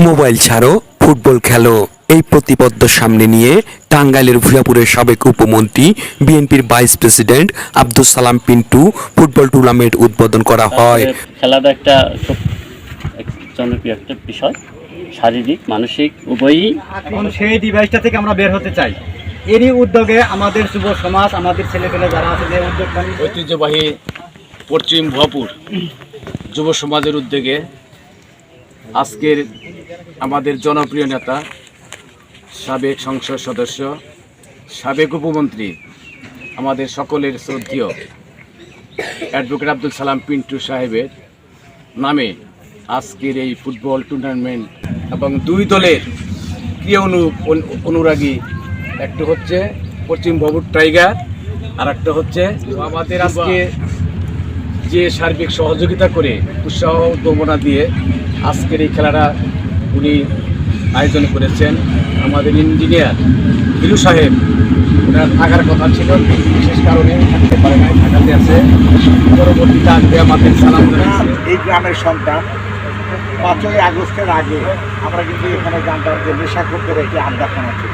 Mobile ছাড়ো, football খেলো, এই প্রতিপাদ্য সামনে নিয়ে টাঙ্গাইলের ভূঁইয়াপুরের সাবেক উপমন্ত্রী বিএনপির vice president Abdus Salam Pintu football tournament উদ্বোধন করা হয়। খেলাটা একটা খুব জনপ্রিয় একটা বিষয়, শারীরিক মানসিক উভয়ই। এখন সেই ডিভাইসটা থেকে আমরা বের হতে চাই। এরই উদ্যোগে আমাদের যুব সমাজ, আমাদের ছেলেপেলে যারা আছে, যে উদ্যোগটা ঐতিহ্যবাহী পশ্চিম ভুঁইয়াপুর যুব সমাজের উদ্যোগে আজকের আমাদের জনপ্রিয় নেতা, সাবেক সংসদ সদস্য, সাবেক উপমন্ত্রী, আমাদের সকলের শ্রদ্ধেয় অ্যাডভোকেট আব্দুল সালাম পিন্টু সাহেবের নামে আজকের এই ফুটবল টুর্নামেন্ট এবং দুই দলের প্রিয় অনুরাগী, একটা হচ্ছে পশ্চিম ভুঁইয়াপুর টাইগার আর একটা হচ্ছে আমাদের আজকে যে সার্বিক সহযোগিতা করে উৎসাহ উদ্দীপনা দিয়ে আজকের এই খেলাটা উনি আয়োজন করেছেন। আমাদের ইঞ্জিনিয়ার হিলু সাহেব, ওনার থাকার কথা ছিল, বিশেষ কারণে থাকতে পারে নাই, ঢাকাতে আছে। পরবর্তীতে আসবে আমাদের সালাম জানাচ্ছি। এই গ্রামের সন্তান 5ই আগস্টের আগে আমরা কিন্তু এখানে জানতাম যে নেশা করতে রেখে আড্ডাখানা ছিল,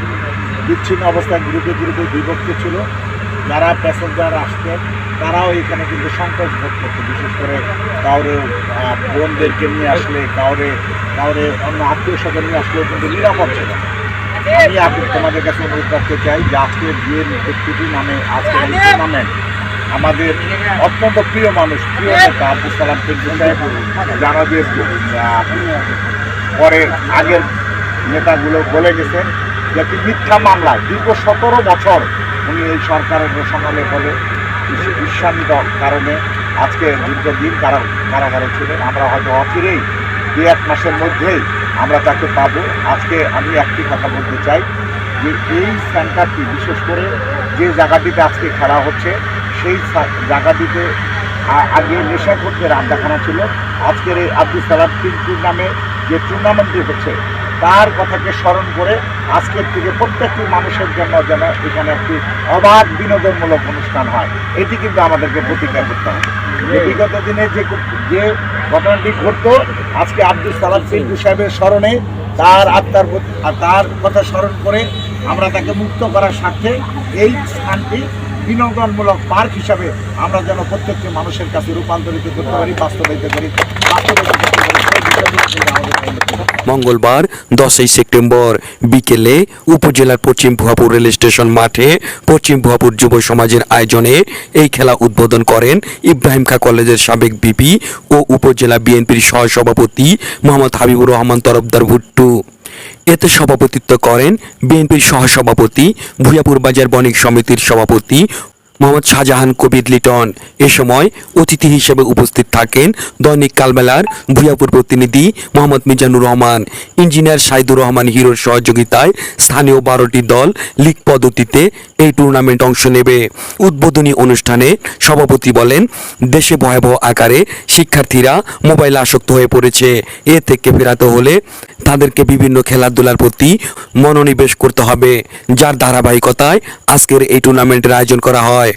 বিচ্ছিন্ন অবস্থায় গ্রুপে গ্রুপে বিভক্ত ছিল। যারা প্যাসেঞ্জার আসতেন তারাও এখানে কিন্তু সংকোচ বোধ করতো, বিশেষ করে কাউরে বোনদেরকে নিয়ে আসলে, কাউরে অন্য আত্মীয় স্বজন নিয়ে আসলেও কিন্তু নিরাপদ ছিল না। আমি তোমাদের কাছে অনুরোধ করতে চাই যে আজকের বিয়ের ব্যক্তিটি নামে আজকের এই টুর্নামেন্ট আমাদের অত্যন্ত প্রিয় মানুষ, প্রিয় নেতা আব্দুল সালাম পিন্টু সাহেব জানা দিয়েছে। পরে আগের নেতাগুলো বলে গেছেন যে একটি মিথ্যা মামলায় দীর্ঘ 17 বছর উনি এই সরকারের রোশনালে বলে বিশ্বান্বিত কারণে আজকে দীর্ঘদিন কারাগারে ছিলেন। আমরা হয়তো অচিরেই 2-1 মাসের মধ্যেই আমরা তাকে পাবো। আজকে আমি একটি কথা বলতে চাই যে এই সেন্টারটি, বিশেষ করে যে জায়গাটিতে আজকে খেলা হচ্ছে, সেই জায়গাটিতে আগে নেশাখোরদের আড্ডাখানা ছিল। আজকের এই আব্দুল সালাম পিন্টুর নামে যে টুর্নামেন্টটি হচ্ছে তার কথাকে স্মরণ করে আজকের থেকে প্রত্যেকটি মানুষের জন্য যেন এখানে একটি অবাধ বিনোদনমূলক অনুষ্ঠান হয়, এটি কিন্তু আমাদেরকে প্রতিজ্ঞা করতে হবে। বিগত দিনে যে ঘটনাটি ঘটত, আজকে আব্দুল সালাম পিন্টু সাহেবের স্মরণে তার কথা স্মরণ করে আমরা তাকে মুক্ত করার স্বার্থে এই স্থানটি বিনোদনমূলক পার্ক হিসাবে আমরা যেন প্রত্যেকটি মানুষের কাছে রূপান্তরিত করতে পারি, বাস্তবায়িত করি। মঙ্গলবার 10ই সেপ্টেম্বর বিকেলে উপজেলার পশ্চিম ভুঁইয়াপুর রেল স্টেশন মাঠে পশ্চিম ভুঁইয়াপুর যুব সমাজের আয়োজনে এই খেলা উদ্বোধন করেন ইব্রাহিম খাঁ কলেজের সাবেক ভিপি ও উপজেলা বিএনপির সহসভাপতি মোহাম্মদ হাবিবুর রহমান তরফদার ভুট্টু। এতে সভাপতিত্ব করেন বিএনপির সহসভাপতি, ভুঁইয়াপুর বাজার বণিক সমিতির সভাপতি মোহাম্মদ শাহজাহান কবির লিটন। এ সময় অতিথি হিসেবে উপস্থিত থাকেন দৈনিক কালবেলার ভুঁইয়াপুর প্রতিনিধি মোহাম্মদ মিজানুর রহমান। ইঞ্জিনিয়ার সাইদুর রহমান হিরোর সহযোগিতায় স্থানীয় 12টি দল লীগ পদ্ধতিতে এই টুর্নামেন্ট অংশ নেবে। উদ্বোধনী অনুষ্ঠানে সভাপতি বলেন, দেশে ভয়াবহ আকারে শিক্ষার্থীরা মোবাইলে আসক্ত হয়ে পড়েছে। এ থেকে ফেরাতে হলে তাদেরকে বিভিন্ন খেলাধুলার প্রতি মনোনিবেশ করতে হবে, যার ধারাবাহিকতায় আজকের এই টুর্নামেন্টের আয়োজন করা হয়।